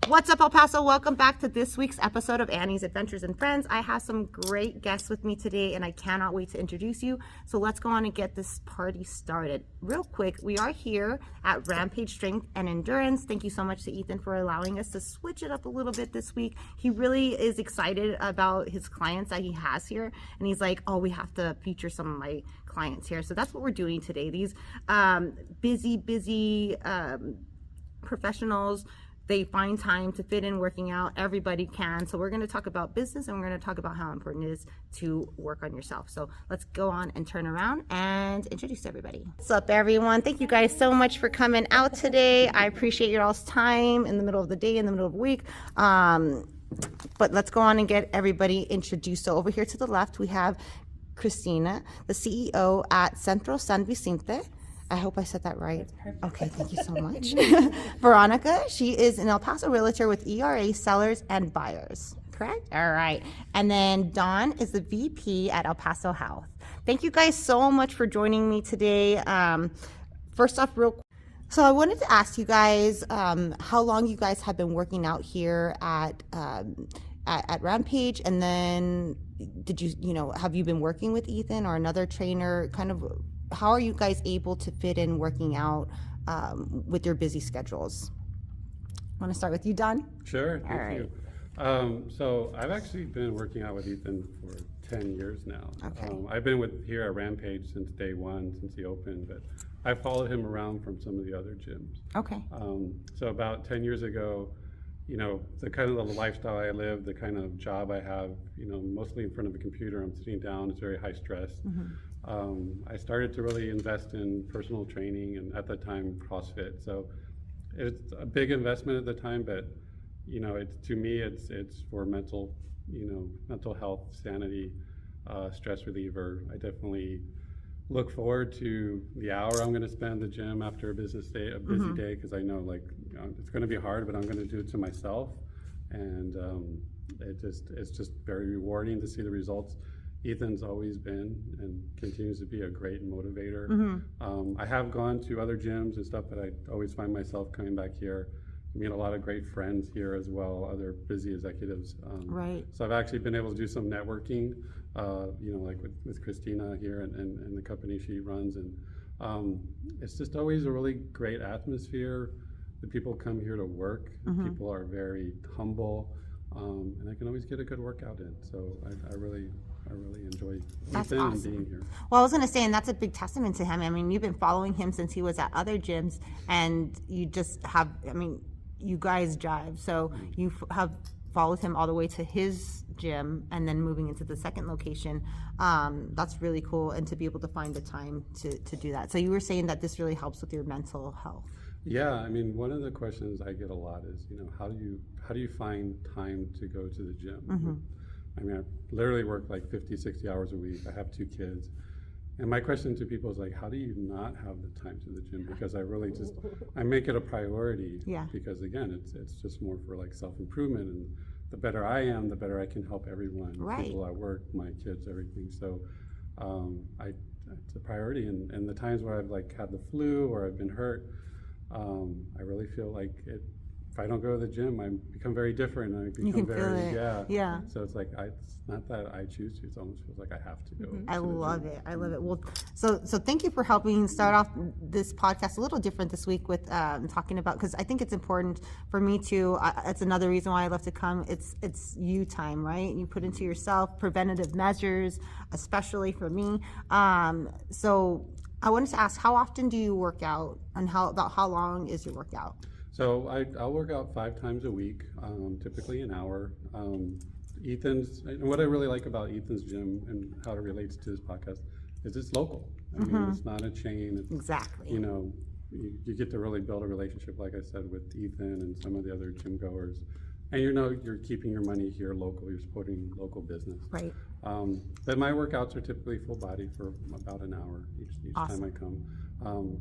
What's up, El Paso? Welcome back to this week's episode of Annie's Adventures and Friends. I have some great guests with me today, and I cannot wait to introduce you. So let's go on and get this party started. Real quick, we are here at Rvmpvge Strength and Endurance. Thank you so much to Ethan for allowing us to switch it up a little bit this week. He really is excited about his clients that he has here, and he's like, oh, we have to feature some of my clients here. So that's what we're doing today. These busy professionals, they find time to fit in working out. Everybody can. So we're going to talk about business, and we're going to talk about how important it is to work on yourself. So let's go on and turn around and introduce everybody. What's up, everyone? Thank you guys so much for coming out today. I appreciate your all's time in the middle of the day, in the middle of the week. But let's go on and get everybody introduced. So over here to the left, we have Christina, the CEO at Centro San Vicente. I hope I said that right. That's perfect. Okay, thank you so much. Veronica, she is an El Paso Realtor with ERA sellers and buyers, correct? All right. And then Dawn is the VP at El Paso Health. Thank you guys so much for joining me today. First off, real quick, so I wanted to ask you guys how long you guys have been working out here at Rvmpvge, and then did have you been working with Ethan or another trainer? Kind of, how are you guys able to fit in working out with your busy schedules? Want to start with you, Don? Sure, All right. you. So I've actually been working out with Ethan for 10 years now. Okay. I've been here at Rvmpvge since day one, since he opened, but I followed him around from some of the other gyms. Okay. So about 10 years ago, the kind of the lifestyle I live, the kind of job I have, mostly in front of a computer, I'm sitting down, it's very high stress. Mm-hmm. I started to really invest in personal training, and at the time CrossFit. So it's a big investment at the time, but to me it's for mental health, sanity, stress reliever. I definitely look forward to the hour I'm going to spend at the gym after a busy day, because I know it's going to be hard, but I'm going to do it to myself, and it's just very rewarding to see the results. Ethan's always been and continues to be a great motivator. Mm-hmm. I have gone to other gyms and stuff, but I always find myself coming back here. I meet a lot of great friends here as well, other busy executives. Right. So I've actually been able to do some networking, like with Christina here and the company she runs. And it's just always a really great atmosphere. The people come here to work. Mm-hmm. People are very humble, and I can always get a good workout in. So I really enjoy Ethan and being here. Well, I was going to say, and that's a big testament to him. I mean, you've been following him since he was at other gyms, and you just have, you guys jive. So you have followed him all the way to his gym and then moving into the second location. That's really cool, and to be able to find the time to do that. So you were saying that this really helps with your mental health. Yeah, one of the questions I get a lot is, how do you find time to go to the gym? Mm-hmm. I literally work like 50, 60 hours a week. I have 2 kids. And my question to people is how do you not have the time to the gym? Because I make it a priority. Yeah. Because again, it's just more for self-improvement, and the better I am, the better I can help everyone. Right. People at work, my kids, everything. So it's a priority. And the times where I've had the flu or I've been hurt, I really feel like if I don't go to the gym, I become very different. And I become you can feel it. Yeah. So it's it's not that I choose to. It almost feels like I have to go. I love it. I love it. Well, so thank you for helping start off this podcast a little different this week with talking about, because I think it's important for me too. It's another reason why I love to come. It's you time, right? You put into yourself preventative measures, especially for me. So I wanted to ask, how often do you work out, and about how long is your workout? So I'll work out 5 times a week, typically an hour. Ethan's, and what I really like about Ethan's gym and how it relates to this podcast is it's local. It's not a chain. It's, exactly. You get to really build a relationship, like I said, with Ethan and some of the other gym goers. And you're keeping your money here local, you're supporting local business. Right. But my workouts are typically full body for about an hour each awesome. time I come.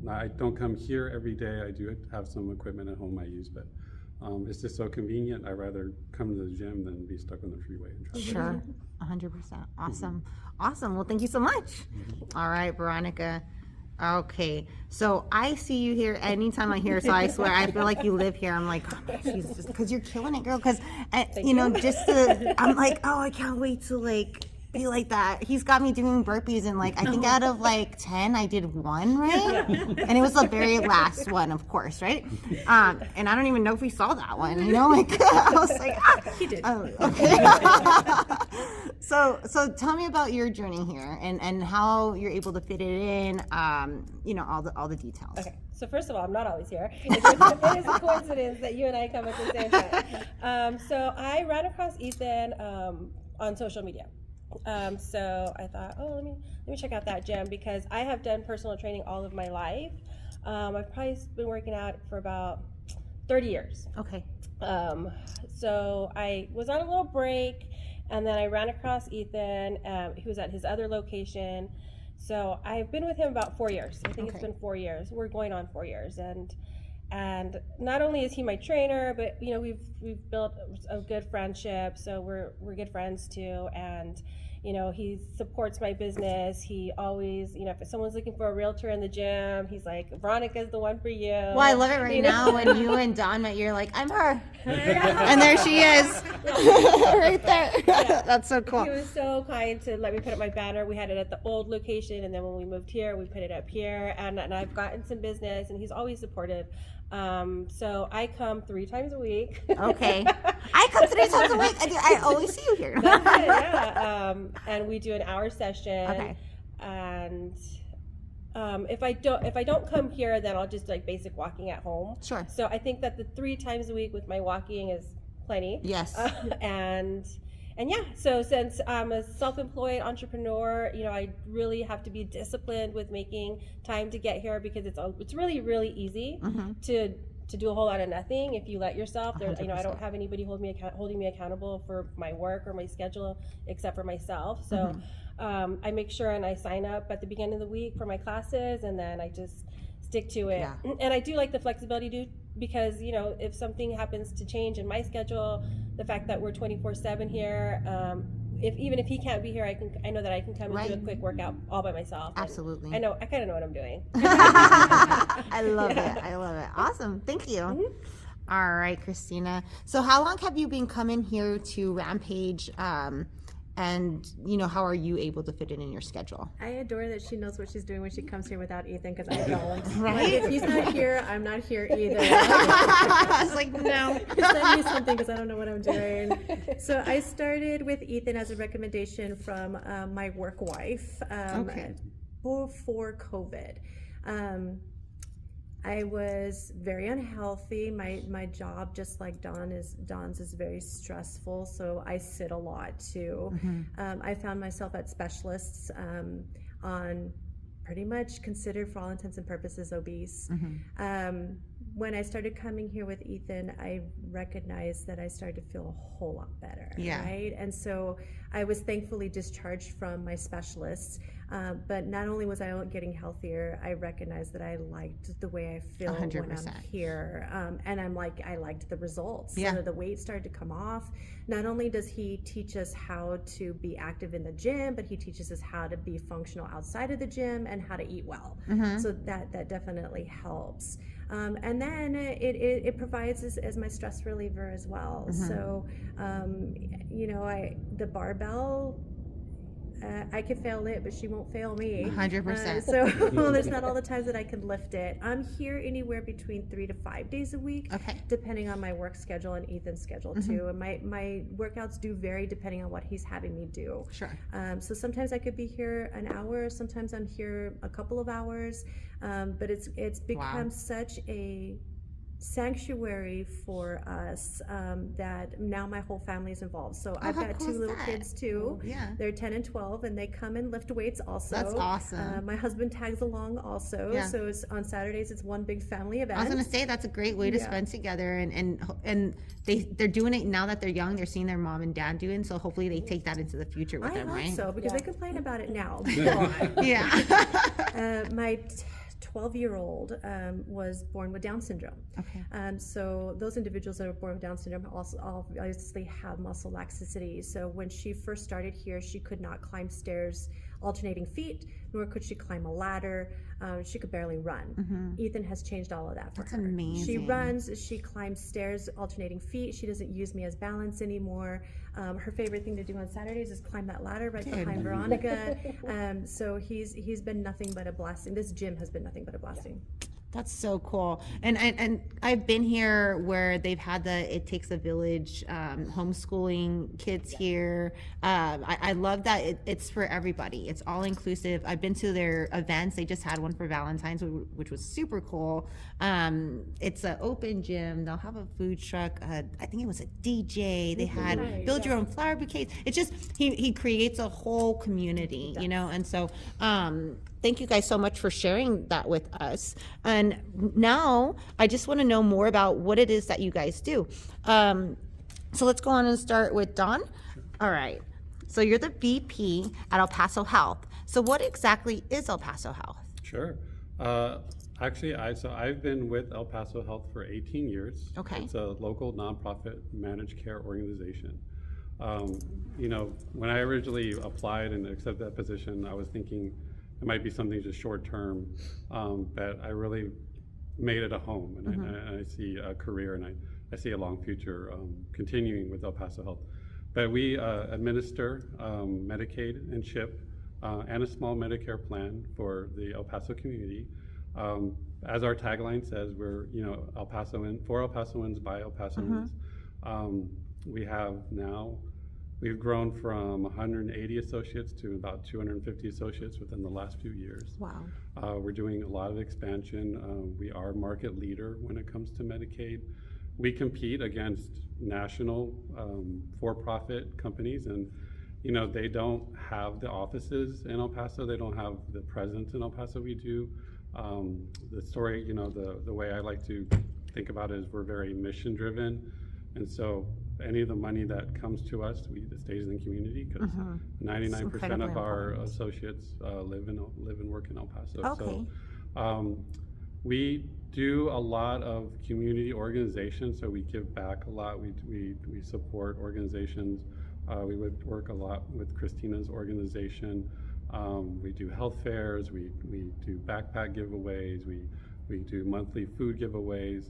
I don't come here every day. I do have some equipment at home I use, but it's just so convenient. I'd rather come to the gym than be stuck on the freeway and traffic. Sure, 100%. Awesome. Awesome. Well, thank you so much. All right, Veronica. Okay, so I see you here anytime I hear, so I swear I feel like you live here. I'm like, oh man, she's just, because you're killing it, girl. Because you know, just to, I'm like, oh, I can't wait to like be like that. He's got me doing burpees, and like I think out of like 10, I did 1 right, and it was the very last one, of course, right? And I don't even know if we saw that one. You know, like I was like, He did. oh, okay. So tell me about your journey here and how you're able to fit it in. You know, all the details. Okay, so first of all, I'm not always here. It is a coincidence that you and I come at the same time. So I ran across Ethan on social media. So I thought, oh, let me check out that gym, because I have done personal training all of my life. I've probably been working out for about 30 years. Okay. So I was on a little break, and then I ran across Ethan. He was at his other location. So I've been with him about 4 years. I think it's been 4 years. We're going on 4 years, and not only is he my trainer, but you know, we've built a good friendship. So we're good friends too, and you know, he supports my business. He always, you know, if someone's looking for a realtor in the gym, he's like, Veronica's the one for you. Well, I love it right now when you and Dawn met, you're like, I'm her. And there she is. Right there. Yeah. That's so cool. He was so kind to let me put up my banner. We had it at the old location, and then when we moved here, we put it up here, and I've gotten some business, and he's always supportive. So I come 3 times a week. Okay. I come 3 times a week. I always see you here. That's it, yeah. And we do an hour session. Okay. And if I don't come here, then I'll just like basic walking at home. Sure. So I think that the 3 times a week with my walking is plenty. Yes. And yeah, so since I'm a self-employed entrepreneur, you know, I really have to be disciplined with making time to get here, because it's really, really easy to do a whole lot of nothing if you let yourself. There, you know, I don't have anybody holding me accountable for my work or my schedule except for myself. So I make sure and I sign up at the beginning of the week for my classes, and then I just stick to it. Yeah. And I do like the flexibility because, you know, if something happens to change in my schedule, the fact that we're 24/7 here, even if he can't be here, I know that I can come and do a quick workout all by myself. Absolutely. I kind of know what I'm doing. I love it. I love it. Awesome. Thank you. All right, Christina. So how long have you been coming here to Rampage? And, you know, how are you able to fit it in your schedule? I adore that she knows what she's doing when she comes here without Ethan, because I don't. Right? Like, if he's not here, I'm not here either. I was like, no. Send me something, because I don't know what I'm doing. So I started with Ethan as a recommendation from my work wife before COVID. I was very unhealthy. My job, just like Dawn's, is very stressful. So I sit a lot too. I found myself at specialists on pretty much considered, for all intents and purposes, obese. When I started coming here with Ethan, I recognized that I started to feel a whole lot better. Yeah. Right. And so I was thankfully discharged from my specialists. But not only was I getting healthier, I recognized that I liked the way I feel 100%. when I'm here. And I liked the results. Yeah. So the weight started to come off. Not only does he teach us how to be active in the gym, but he teaches us how to be functional outside of the gym and how to eat well. So that definitely helps. And then it provides as my stress reliever as well. So, you know, the barbell, I could fail it, but she won't fail me. 100%. So there's not all the times that I can lift it. I'm here anywhere between 3 to 5 days a week, depending on my work schedule and Ethan's schedule too. And my workouts do vary depending on what he's having me do. Sure. So sometimes I could be here an hour, sometimes I'm here a couple of hours, but it's become such a sanctuary for us that now my whole family is involved. So I've got 2 little kids too. They're 10 and 12, and they come and lift weights also. That's awesome. My husband tags along also. So it's on Saturdays, it's one big family event. I was gonna say that's a great way to spend together, and they're doing it now that they're young. They're seeing their mom and dad doing, so hopefully they take that into the future with them, right? I hope so, because they complain about it now. My 12-year-old was born with Down syndrome. So those individuals that are born with Down syndrome also obviously have muscle laxicity. So when she first started here, she could not climb stairs alternating feet, nor could she climb a ladder. She could barely run. Ethan has changed all of that for That's her. amazing. She runs, she climbs stairs, alternating feet. She doesn't use me as balance anymore. Her favorite thing to do on Saturdays is climb that ladder right behind Veronica. So he's been nothing but a blessing. This gym has been nothing but a blessing. That's so cool. And I've been here where they've had the It Takes a Village homeschooling kids here. I love that it's for everybody. It's all inclusive. I've been to their events. They just had one for Valentine's, which was super cool. It's an open gym. They'll have a food truck. I think it was a DJ. They had build your own flower bouquets. It's just, he creates a whole community, you know? And so, thank you guys so much for sharing that with us. And now I just want to know more about what it is that you guys do. So let's go on and start with Dawn. All right. So you're the VP at El Paso Health. So what exactly is El Paso Health? Sure. Actually, I've been with El Paso Health for 18 years. Okay. It's a local nonprofit managed care organization. You know, when I originally applied and accepted that position, I was thinking it might be something just short term, but I really made it a home, and I see a career, and I see a long future continuing with El Paso Health. But we administer Medicaid and CHIP and a small Medicare plan for the El Paso community. As our tagline says, we're, you know, El Pasoan, for El Pasoans by El Pasoans. We've grown from 180 associates to about 250 associates within the last few years. Wow. We're doing a lot of expansion. We are market leader when it comes to Medicaid. We compete against national for-profit companies, and you know, they don't have the offices in El Paso. They don't have the presence in El Paso we do. The story, you know, the way I like to think about it is we're very mission driven, and so any of the money that comes to us, it stays in the community, because 99% of our associates live and work in El Paso. Okay. So we do a lot of community organizations, so we give back a lot. We support organizations. We would work a lot with Christina's organization. We do health fairs. We do backpack giveaways. We do monthly food giveaways.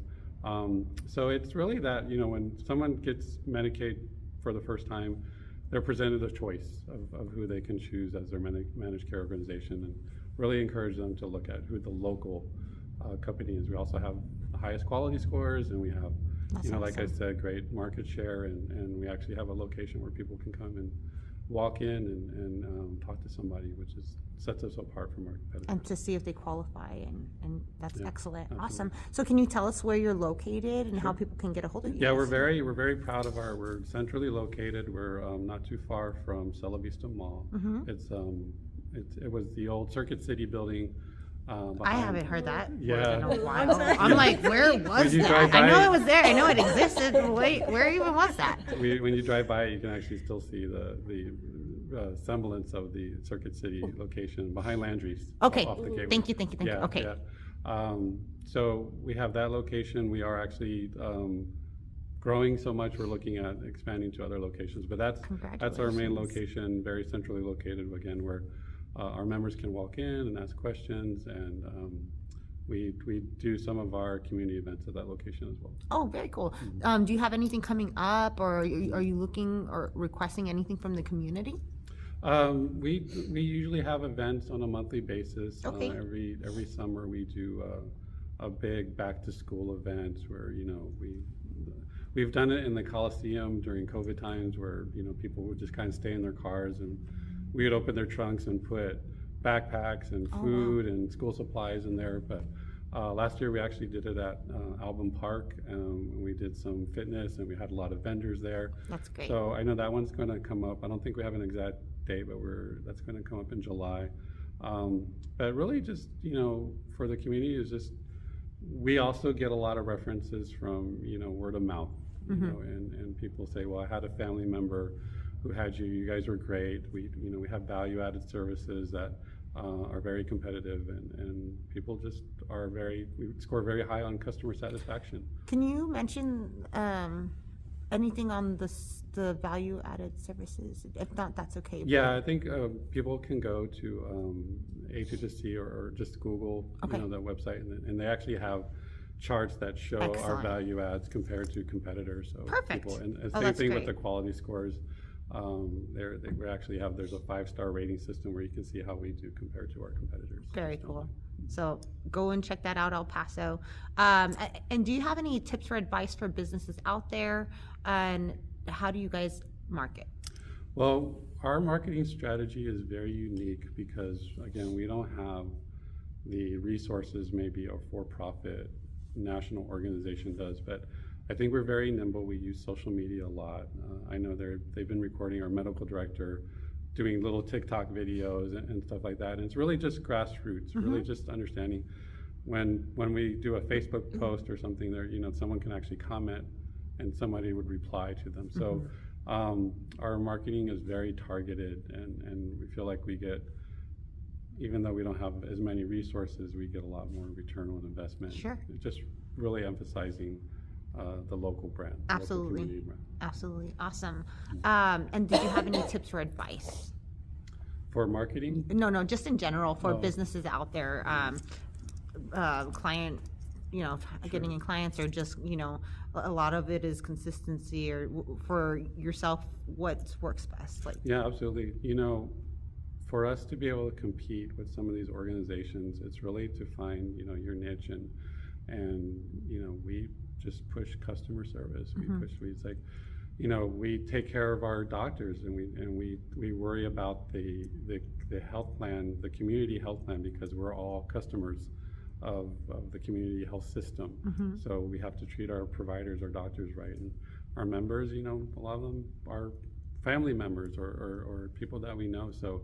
So it's really that, you know, when someone gets Medicaid for the first time, they're presented a choice of who they can choose as their managed care organization, and really encourage them to look at who the local company is. We also have the highest quality scores, and we have, That's you know, awesome. like I said, great market share, and we actually have a location where people can come and walk in and talk to somebody, which sets us apart from our competitors. And to see if they qualify, and that's excellent. absolutely. Awesome. So can you tell us where you're located and how people can get a hold of you? Yeah, guys? we're very proud of we're centrally located. We're not too far from Cella Vista Mall. It was the old Circuit City building. I haven't heard that word Yeah. in a while. I'm like, where was you that? drive I know by- it was there. I know it existed. But wait, where even was that? When you drive by, you can actually still see the semblance of the Circuit City location behind Landry's. Okay. Off the gateway. Thank you. Yeah, Okay. yeah. So we have that location. We are actually growing so much, we're looking at expanding to other locations. But that's our main Congratulations. location, very centrally located, again, where our members can walk in and ask questions, and we do some of our community events at that location as well. Oh, very cool. Do you have anything coming up, or are you looking or requesting anything from the community? We usually have events on a monthly basis. Okay. Every summer we do a big back to school event where, you know, we've done it in the Coliseum during COVID times, where, you know, people would just kind of stay in their cars, and we would open their trunks and put backpacks and food and school supplies in there. But last year we actually did it at Album Park. We did some fitness, and we had a lot of vendors there. That's great. So I know that one's going to come up. I don't think we have an exact date, but that's going to come up in July. But really, just, you know, for the community, is just, we also get a lot of references from, you know, word of mouth, you know, and people say, well, I had a family member who had you guys were great. We have value added services that are very competitive, and people just we score very high on customer satisfaction. Can you mention anything on the value added services? If not, that's okay. Yeah, I think people can go to A2C or just Google, Okay. the website, and they actually have charts that show our Excellent. value adds compared to competitors. So Perfect. and Oh, same that's thing great. with the quality scores. We actually have, there's a 5-star rating system where you can see how we do compared to our competitors. Very cool. So go and check that out, El Paso. And do you have any tips or advice for businesses out there? And how do you guys market? Well, our marketing strategy is very unique because, again, we don't have the resources maybe a for-profit national organization does, but I think we're very nimble. We use social media a lot. I know they've been recording our medical director doing little TikTok videos and stuff like that. And it's really just grassroots, really just understanding when we do a Facebook post or something there, someone can actually comment and somebody would reply to them. So our marketing is very targeted, and we feel like we get, even though we don't have as many resources, we get a lot more return on investment. Sure. Just really emphasizing the local brand. the local Absolutely. community brand. Absolutely. Awesome. And did you have any tips or advice? For marketing, No, just in general for Oh. businesses out there, client, getting in clients, or just, a lot of it is consistency, or for yourself, what works best? Like, yeah, absolutely. For us to be able to compete with some of these organizations, it's really to find, your niche, and we just push customer service. It's like, we take care of our doctors, and we worry about the health plan, the community health plan, because we're all customers of the community health system. So we have to treat our providers, our doctors right, and our members, a lot of them are family members or people that we know. So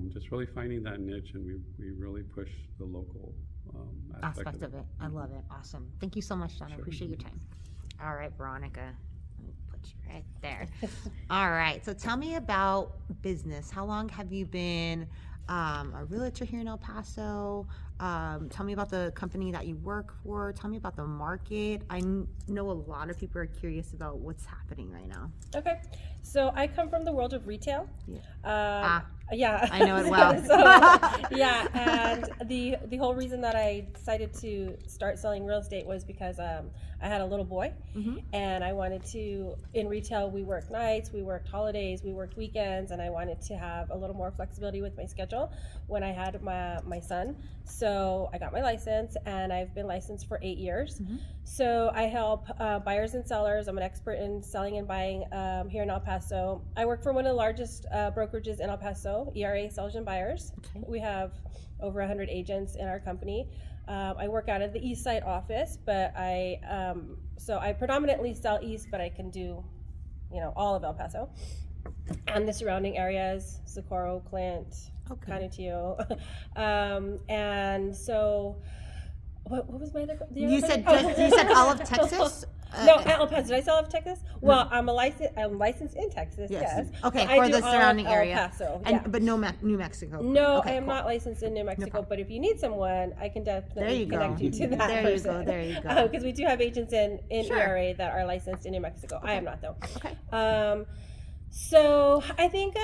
just really finding that niche, and we really push the local aspect of it. I love it. Awesome. Thank you so much, John. I Sure. appreciate your time. All right, Veronica. Let me put you right there. All right. So tell me about business. How long have you been a realtor here in El Paso? Tell me about the company that you work for. Tell me about the market. I know a lot of people are curious about what's happening right now. Okay, so I come from the world of retail. Yeah, I know it well. Yeah, and the whole reason that I decided to start selling real estate was because I had a little boy, and I wanted to, in retail, we worked nights, we worked holidays, we worked weekends, and I wanted to have a little more flexibility with my schedule when I had my son. So I got my license, and I've been licensed for 8 years. So I help buyers and sellers. I'm an expert in selling and buying here in El Paso. I work for one of the largest brokerages in El Paso, ERA Sellers and Buyers. Okay. We have over 100 agents in our company. I work out of the East Side office, but so I predominantly sell East, but I can do, all of El Paso and the surrounding areas, Socorro, Clint, Okay. Canutillo. And so, what was my other? You said all of Texas? No, El Paso. Did I say all of Texas? Well, I'm licensed in Texas. Yes. Okay, But I for do the all surrounding of El area. Paso, And yeah. but no New Mexico. No, Okay, I am cool. not licensed in New Mexico. problem. But if you need someone, I can There definitely you go. connect you to that There person. you go. There you go. Because we do have agents in Sure. ERA that are licensed in New Mexico. I am not though. Okay. So I think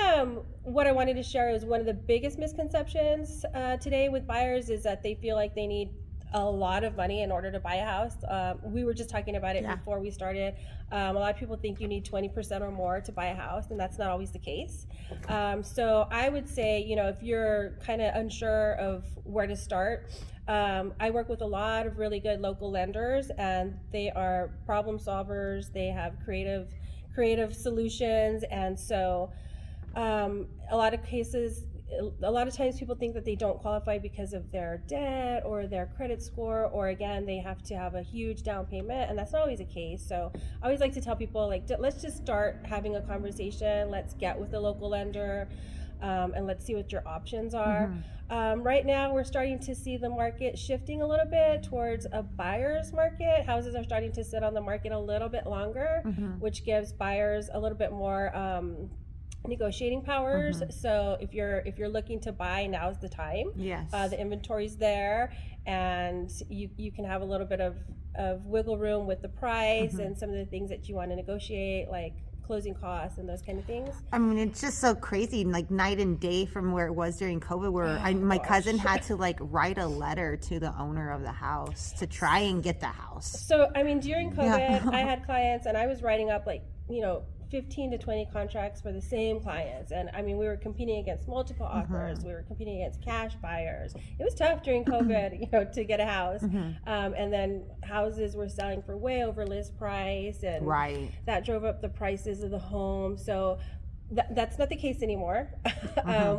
what I wanted to share is one of the biggest misconceptions today with buyers is that they feel like they need a lot of money in order to buy a house. We were just talking about it Yeah. before we started. A lot of people think you need 20% or more to buy a house, and that's not always the case. So I would say, if you're kind of unsure of where to start, I work with a lot of really good local lenders, and they are problem solvers. They have creative solutions, and so a lot of times people think that they don't qualify because of their debt or their credit score, or again, they have to have a huge down payment, and that's not always the case. So I always like to tell people, let's just start having a conversation. Let's get with the local lender, and let's see what your options are. Right now, we're starting to see the market shifting a little bit towards a buyer's market. Houses are starting to sit on the market a little bit longer, which gives buyers a little bit more negotiating powers. So if you're looking to buy, now's the time. Yes. The inventory's there, and you can have a little bit of of wiggle room with the price and some of the things that you want to negotiate, like closing costs and those kind of things. I mean, it's just so crazy, like night and day from where it was during COVID, where my cousin had to like write a letter to the owner of the house to try and get the house. So, I mean, during COVID, Yeah. I had clients and I was writing up like, 15 to 20 contracts for the same clients. And I mean, we were competing against multiple offers. We were competing against cash buyers. It was tough during COVID, to get a house. And then houses were selling for way over list price, and that drove up the prices of the home. So that's not the case anymore.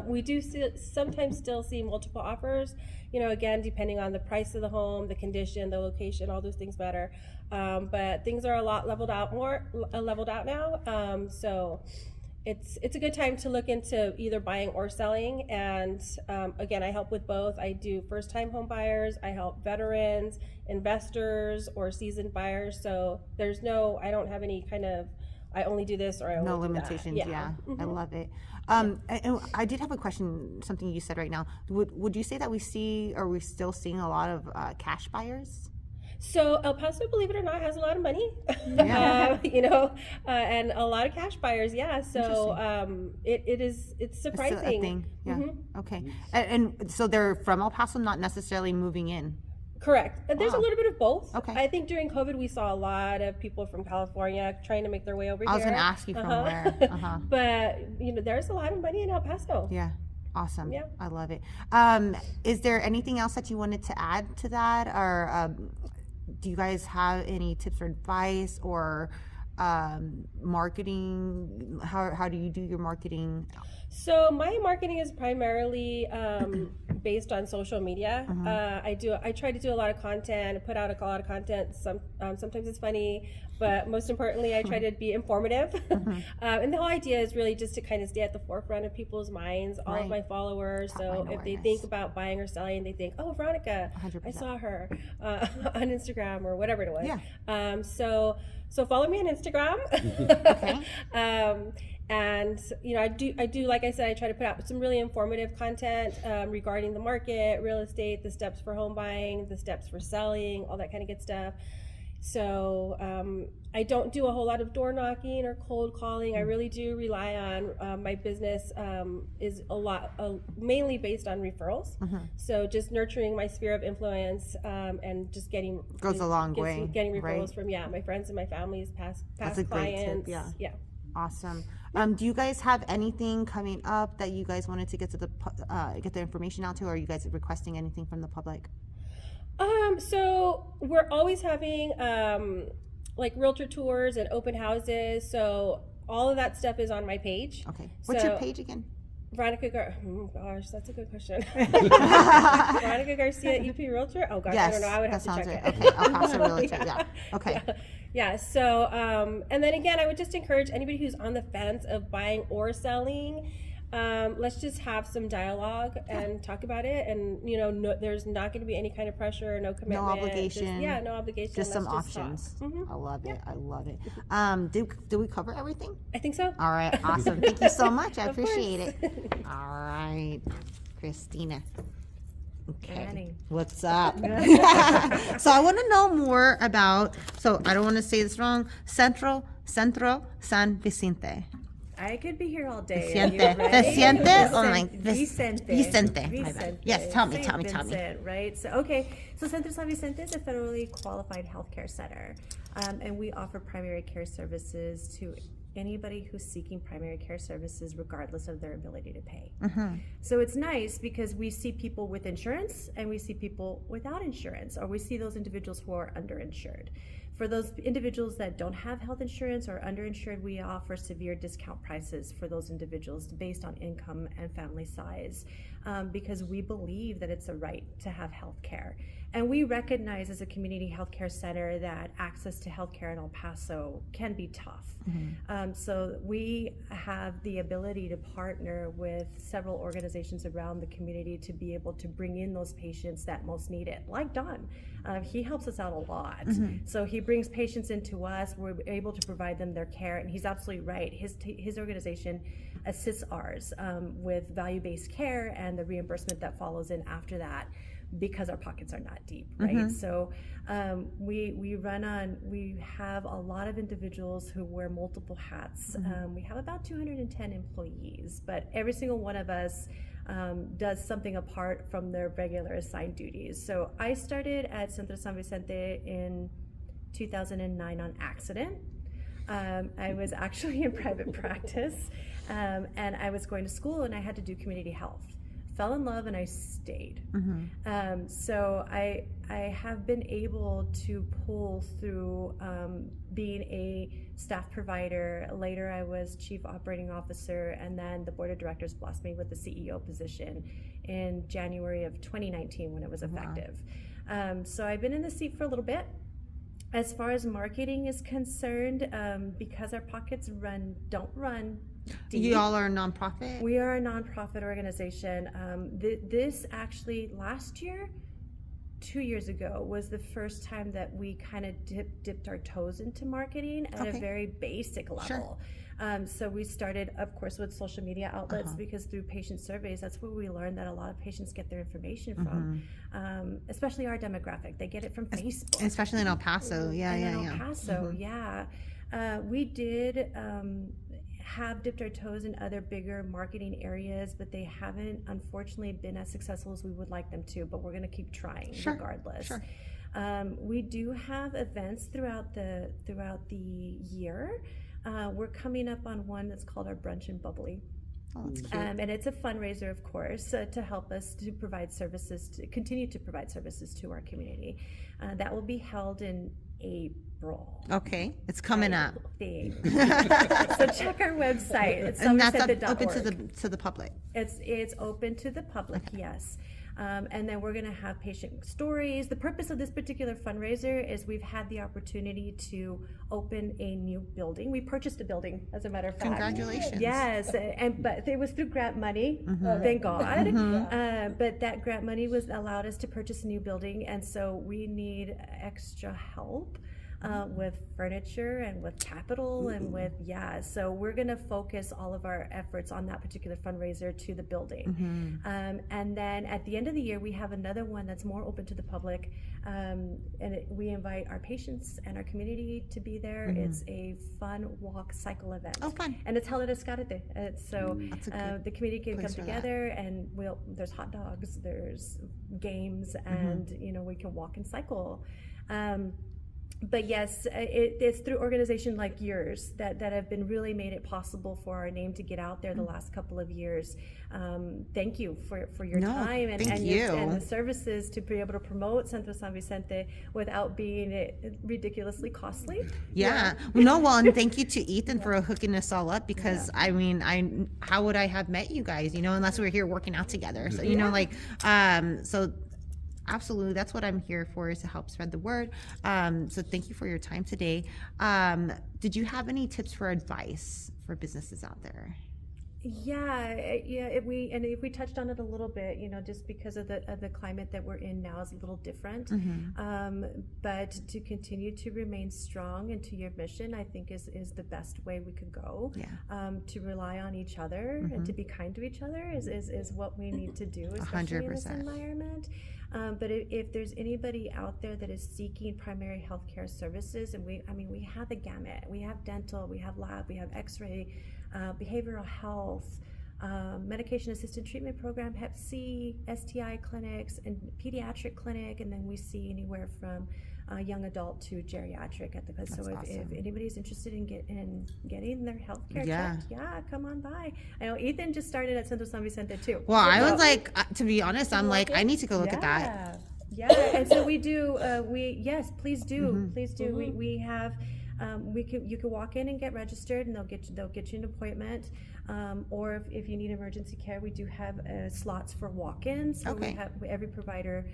We do sometimes still see multiple offers, again, depending on the price of the home, the condition, the location, all those things matter. But things are a lot leveled out now. So it's a good time to look into either buying or selling. And again, I help with both. I do first-time home buyers. I help veterans, investors, or seasoned buyers. So I don't have any kind of, I only do this or I only No do limitations. that. Yeah. I love it. And I did have a question, something you said right now. Would you say that are we still seeing a lot of cash buyers? So El Paso, believe it or not, has a lot of money, and a lot of cash buyers. Yeah. So it's surprising. It's a thing. Yeah. Okay. And so they're from El Paso, not necessarily moving in. Correct. There's a little bit of both. Okay. I think during COVID, we saw a lot of people from California trying to make their way over here. I was going to ask you from where. But, there's a lot of money in El Paso. Yeah. Awesome. Yeah. I love it. Is there anything else that you wanted to add to that? Or do you guys have any tips or advice or marketing? How do you do your marketing? So my marketing is primarily based on social media. I try to do a lot of content, put out a lot of content. Sometimes it's funny, but most importantly, I try to be informative. And the whole idea is really just to kind of stay at the forefront of people's minds, all of my followers. So if they think about buying or selling, they think, oh, Veronica, 100%. I saw her on Instagram or whatever it was. Yeah. So follow me on Instagram. Okay. And I do like I said, I try to put out some really informative content regarding the market, real estate, the steps for home buying, the steps for selling, all that kind of good stuff. So I don't do a whole lot of door knocking or cold calling. I really do rely on my business is mainly based on referrals. So just nurturing my sphere of influence and just getting goes a long way. Getting referrals from my friends and my family's past That's a great clients. tip, Yeah. Awesome. Do you guys have anything coming up that you guys wanted to get the information out to, or are you guys requesting anything from the public? So we're always having like realtor tours and open houses. So all of that stuff is on my page. Okay. What's your page again? Veronica gosh, that's a good question. Veronica Garcia, EP Realtor. Oh gosh, yes, I don't know. I would have to check it. Okay, El Paso Realtor. Yeah. Okay. Yeah. So, and then again, I would just encourage anybody who's on the fence of buying or selling. Let's just have some dialogue and talk about it. And there's not going to be any kind of pressure, no commitment, no obligation. No obligation. Just some options. I love it. I love it. Did we cover everything? I think so. All right. Awesome. Thank you so much. I appreciate it. All right, Christina. Okay. What's up? So I want to know more about. So I don't want to say this wrong. Centro San Vicente. I could be here all day. Vicente? Oh my, Vicente. My bad. Yes, tell me. Right? So Centro San Vicente is a federally qualified healthcare center. And we offer primary care services to anybody who's seeking primary care services regardless of their ability to pay. So it's nice because we see people with insurance and we see people without insurance, or we see those individuals who are underinsured. For those individuals that don't have health insurance or underinsured, we offer severe discount prices for those individuals based on income and family size, because we believe that it's a right to have health care. And we recognize as a community healthcare center that access to healthcare in El Paso can be tough. So we have the ability to partner with several organizations around the community to be able to bring in those patients that most need it, like Don. He helps us out a lot. So he brings patients into us, we're able to provide them their care, and he's absolutely right. His organization assists ours with value-based care and the reimbursement that follows in after that. because our pockets are not deep, right? So we have a lot of individuals who wear multiple hats. We have about 210 employees, but every single one of us does something apart from their regular assigned duties. So I started at Centro San Vicente in 2009 on accident. I was actually in private practice, and I was going to school, and I had to do community health. Fell in love, and I stayed. So I have been able to pull through being a staff provider. Later, I was chief operating officer, and then the board of directors blessed me with the CEO position in January of 2019 when it was effective. So I've been in the seat for a little bit. As far as marketing is concerned, because our pockets don't run deep. You all are a nonprofit? We are a nonprofit organization. This actually last year, 2 years ago, was the first time that we kind of dipped our toes into marketing at a very basic level. So we started, of course, with social media outlets because through patient surveys, that's where we learned that a lot of patients get their information from, especially our demographic. They get it from Facebook. Especially in El Paso. El Paso, we did have dipped our toes in other bigger marketing areas, but they haven't, unfortunately, been as successful as we would like them to, but we're going to keep trying regardless. We do have events throughout the year. We're coming up on one that's called our Brunch and Bubbly. Oh, that's cute. And it's a fundraiser, of course, to help us to provide services, to continue to provide services to our community. That will be held in April. Okay, it's coming up. So check our website. It's And that's open somerset.org. to the public. It's open to the public, yes. And then we're going to have patient stories. The purpose of this particular fundraiser is we've had the opportunity to open a new building. We purchased a building, as a matter of fact. Congratulations. Yes, but it was through grant money, thank God. But that grant money allowed us to purchase a new building, and so we need extra help. With furniture and with capital and so we're going to focus all of our efforts on that particular fundraiser to the building. And then at the end of the year, we have another one that's more open to the public, and we invite our patients and our community to be there. It's a fun walk cycle event. Oh, fun. And it's held at Escarate. So the community can come place for together, and there's hot dogs, there's games, and we can walk and cycle. But yes, it's through organizations like yours that have been really made it possible for our name to get out there the last couple of years. Thank you for your time and the services to be able to promote Centro San Vicente without being ridiculously costly. And thank you to Ethan for hooking us all up, because how would I have met you guys, unless we were here working out together. So, so absolutely, that's what I'm here for, is to help spread the word. So thank you for your time today. Did you have any tips for advice for businesses out there? If we touched on it a little bit, just because of the climate that we're in now is a little different. But to continue to remain strong and to your mission, I think is the best way we could go. To rely on each other and to be kind to each other is what we need to do, especially 100%. In this environment. But if there's anybody out there that is seeking primary health care services, and we have the gamut. We have dental, we have lab, we have x-ray, behavioral health, medication-assisted treatment program, Hep C, STI clinics, and pediatric clinic, and then we see anywhere from young adult to geriatric at the place. So if anybody's interested in getting their health care checked, come on by. I know Ethan just started at Centro San Vicente too. Well, I was like, to be honest, I'm like, I need to go look at that. And so we do. Please do. Please do. We have. You can walk in and get registered, and they'll get you an appointment. Or if you need emergency care, we do have slots for walk-ins. So we have every provider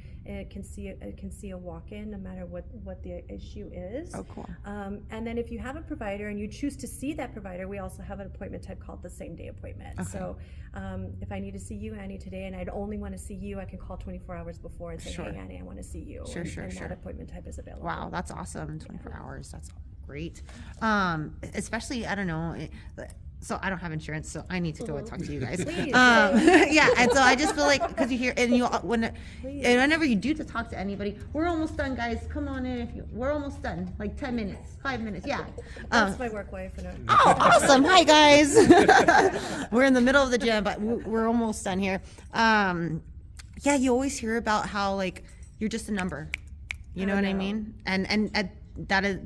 can see a walk-in no matter what the issue is. Oh, cool. And then if you have a provider and you choose to see that provider, we also have an appointment type called the same-day appointment. So if I need to see you, Annie, today, and I'd only want to see you, I can call 24 hours before and say, hey, Annie, I want to see you. And that appointment type is available. Wow, that's awesome. 24 hours. That's great. Especially, I don't know, so I don't have insurance, so I need to go and talk to you guys. Please. Yeah, and so I just feel like, because you hear, and whenever you do to talk to anybody, we're almost done, guys. Come on in. We're almost done. Like 10 minutes, 5 minutes. Yeah. That's my work wife. Oh, awesome. Hi, guys. We're in the middle of the gym, but we're almost done here. Yeah, you always hear about how, like, you're just a number. You know what I mean? And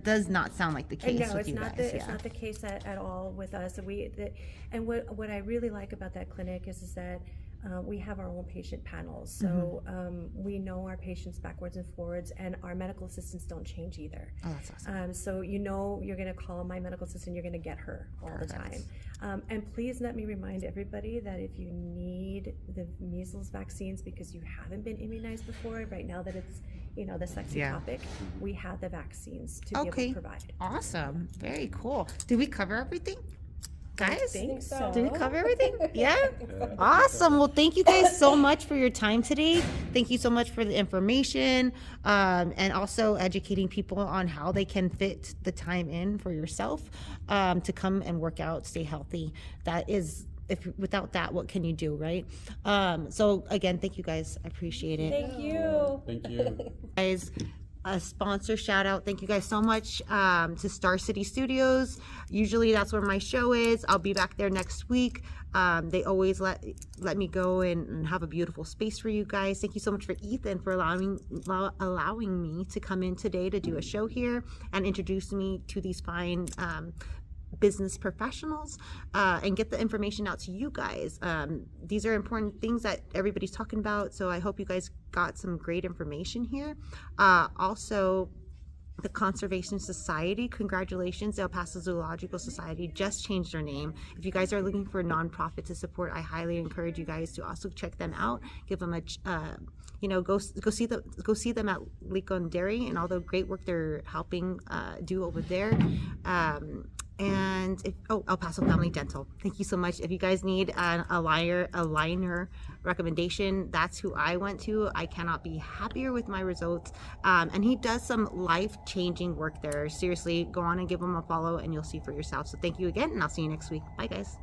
does not sound like the case No, with it's you not guys. it's not the case at all with us. And what I really like about that clinic is that we have our own patient panels, so we know our patients backwards and forwards, and our medical assistants don't change either. Oh, that's awesome. So you're going to call my medical assistant, you're going to get her all the time. And please let me remind everybody that if you need the measles vaccines because you haven't been immunized before, right now that it's the sexy topic, we have the vaccines to be able to provide. Awesome. Very cool. Did we cover everything? Guys? I think so. Did we cover everything? Yeah? Awesome. Well, thank you guys so much for your time today. Thank you so much for the information, and also educating people on how they can fit the time in for yourself to come and work out, stay healthy. That is, without that, what can you do, right? So again, thank you guys. I appreciate it. Thank you. Thank you. Guys, a sponsor shout out. Thank you guys so much to Star City Studios. Usually that's where my show is. I'll be back there next week. They always let me go and have a beautiful space for you guys. Thank you so much for Ethan for allowing me to come in today to do a show here and introduce me to these fine business professionals and get the information out to you guys. These are important things that everybody's talking about, so I hope you guys got some great information here. Also, the Conservation Society, congratulations, El Paso Zoological Society just changed their name. If you guys are looking for a nonprofit to support, I highly encourage you guys to also check them out. Give them a go see them at Lincoln Dairy and all the great work they're helping do over there. And El Paso Family Dental. Thank you so much. If you guys need a liner recommendation, that's who I went to. I cannot be happier with my results. And he does some life-changing work there. Seriously, go on and give him a follow and you'll see for yourself. So thank you again, and I'll see you next week. Bye, guys.